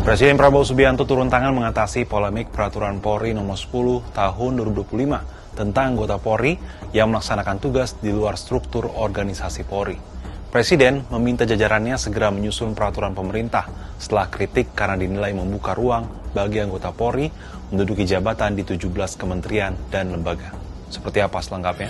Presiden Prabowo Subianto turun tangan mengatasi polemik peraturan Polri nomor 10 tahun 2025 tentang anggota Polri yang melaksanakan tugas di luar struktur organisasi Polri. Presiden meminta jajarannya segera menyusun peraturan pemerintah setelah kritik karena dinilai membuka ruang bagi anggota Polri menduduki jabatan di 17 kementerian dan lembaga. Seperti apa selengkapnya?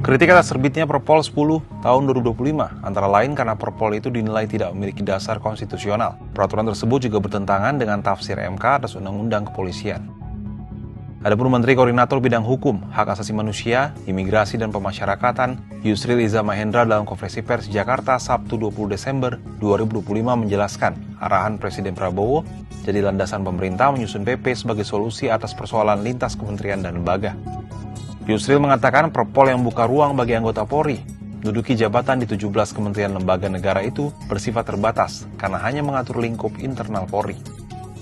Kritik atas terbitnya Perpol 10 tahun 2025 antara lain karena Perpol itu dinilai tidak memiliki dasar konstitusional. Peraturan tersebut juga bertentangan dengan tafsir MK atas Undang-Undang Kepolisian. Adapun Menteri Koordinator Bidang Hukum, Hak Asasi Manusia, Imigrasi dan Pemasyarakatan, Yusril Iza Mahendra dalam konferensi pers di Jakarta Sabtu 20 Desember 2025 menjelaskan arahan Presiden Prabowo jadi landasan pemerintah menyusun PP sebagai solusi atas persoalan lintas kementerian dan lembaga. Yusril mengatakan Perpol yang membuka ruang bagi anggota Polri menduduki jabatan di 17 kementerian lembaga negara itu bersifat terbatas karena hanya mengatur lingkup internal Polri.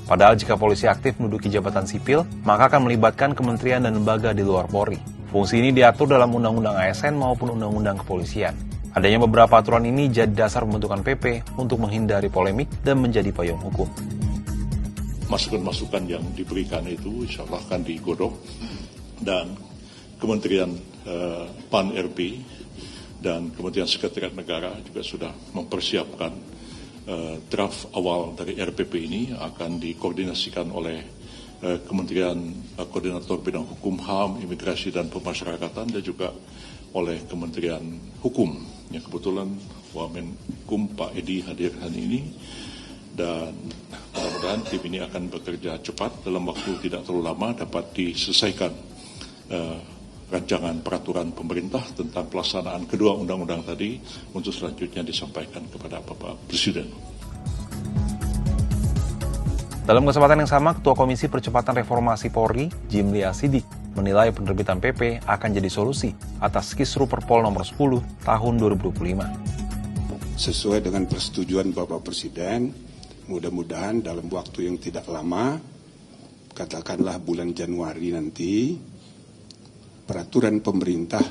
Padahal jika polisi aktif menduduki jabatan sipil, maka akan melibatkan kementerian dan lembaga di luar Polri. Fungsi ini diatur dalam Undang-Undang ASN maupun Undang-Undang Kepolisian. Adanya beberapa aturan ini jadi dasar pembentukan PP untuk menghindari polemik dan menjadi payung hukum. Masukan-masukan yang diberikan itu insya Allah akan digodok dan Kementerian PAN-RB dan Kementerian Sekretariat Negara juga sudah mempersiapkan draft awal dari RPP ini akan dikoordinasikan oleh Kementerian Koordinator Bidang Hukum, HAM, Imigrasi dan Pemasyarakatan dan juga oleh Kementerian Hukum. Yang kebetulan Wamenkum Pak Edi hadir hari ini dan mudah-mudahan tim ini akan bekerja cepat dalam waktu tidak terlalu lama dapat diselesaikan rancangan peraturan pemerintah tentang pelaksanaan kedua undang-undang tadi untuk selanjutnya disampaikan kepada Bapak Presiden. Dalam kesempatan yang sama, Ketua Komisi Percepatan Reformasi Polri, Jimli Asidik, menilai penerbitan PP akan jadi solusi atas kisru Perpol nomor 10 tahun 2025. Sesuai dengan persetujuan Bapak Presiden, mudah-mudahan dalam waktu yang tidak lama, katakanlah bulan Januari nanti, peraturan pemerintah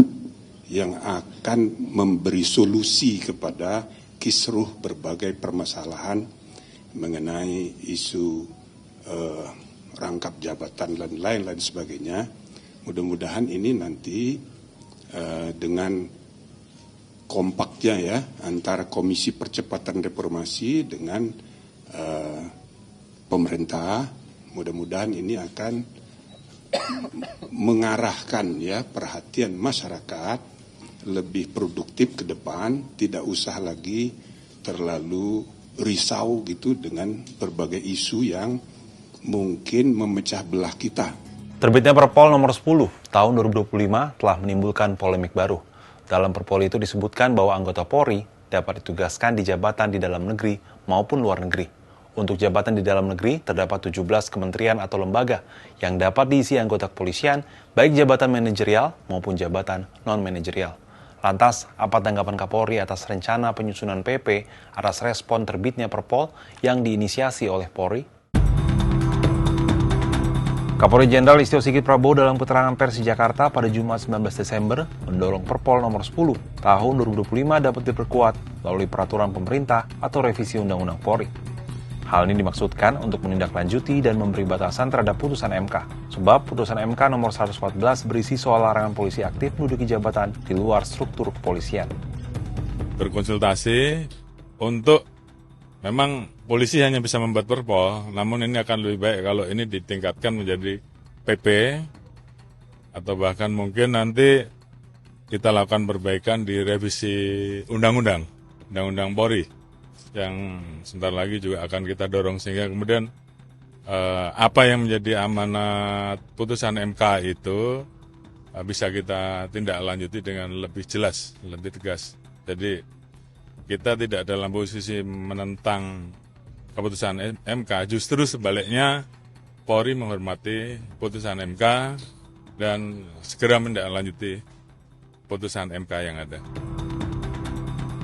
yang akan memberi solusi kepada kisruh berbagai permasalahan mengenai isu rangkap jabatan dan lain-lain sebagainya. Mudah-mudahan ini nanti dengan kompaknya ya antara Komisi Percepatan Reformasi dengan pemerintah, mudah-mudahan ini akan mengarahkan ya perhatian masyarakat lebih produktif ke depan, tidak usah lagi terlalu risau gitu dengan berbagai isu yang mungkin memecah belah kita. Terbitnya Perpol nomor 10 tahun 2025 telah menimbulkan polemik baru. Dalam Perpol itu disebutkan bahwa anggota Polri dapat ditugaskan di jabatan di dalam negeri maupun luar negeri. Untuk jabatan di dalam negeri, terdapat 17 kementerian atau lembaga yang dapat diisi anggota kepolisian, baik jabatan manajerial maupun jabatan non-manajerial. Lantas, apa tanggapan Kapolri atas rencana penyusunan PP atas respon terbitnya Perpol yang diinisiasi oleh Polri? Kapolri Jenderal Listio Sigit Prabowo dalam keterangan pers di Jakarta pada Jumat 19 Desember mendorong Perpol nomor 10 tahun 2025 dapat diperkuat melalui peraturan pemerintah atau revisi Undang-Undang Polri. Hal ini dimaksudkan untuk menindaklanjuti dan memberi batasan terhadap putusan MK. Sebab putusan MK nomor 114 berisi soal larangan polisi aktif menduduki jabatan di luar struktur kepolisian. Berkonsultasi untuk memang polisi hanya bisa membuat perpol, namun ini akan lebih baik kalau ini ditingkatkan menjadi PP atau bahkan mungkin nanti kita lakukan perbaikan di revisi Undang-Undang Polri yang sebentar lagi juga akan kita dorong sehingga kemudian apa yang menjadi amanat putusan MK itu bisa kita tindak lanjuti dengan lebih jelas, lebih tegas. Jadi kita tidak dalam posisi menentang keputusan MK, justru sebaliknya Polri menghormati putusan MK dan segera menindaklanjuti putusan MK yang ada.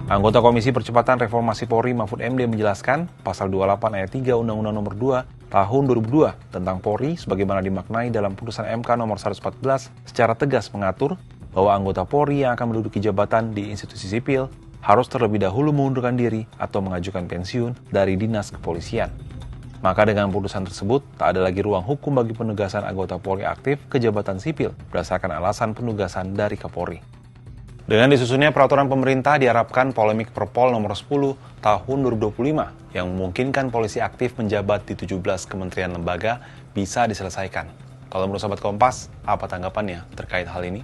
Anggota Komisi Percepatan Reformasi Polri Mahfud MD menjelaskan pasal 28 ayat 3 Undang-Undang Nomor 2 Tahun 2002 tentang Polri sebagaimana dimaknai dalam putusan MK Nomor 114 secara tegas mengatur bahwa anggota Polri yang akan menduduki jabatan di institusi sipil harus terlebih dahulu mengundurkan diri atau mengajukan pensiun dari dinas kepolisian. Maka dengan putusan tersebut, tak ada lagi ruang hukum bagi penugasan anggota Polri aktif ke jabatan sipil berdasarkan alasan penugasan dari Kapolri. Dengan disusunnya peraturan pemerintah, diharapkan polemik Perpol nomor 10 tahun 2025 yang memungkinkan polisi aktif menjabat di 17 kementerian lembaga bisa diselesaikan. Kalau menurut Sobat Kompas, apa tanggapannya terkait hal ini?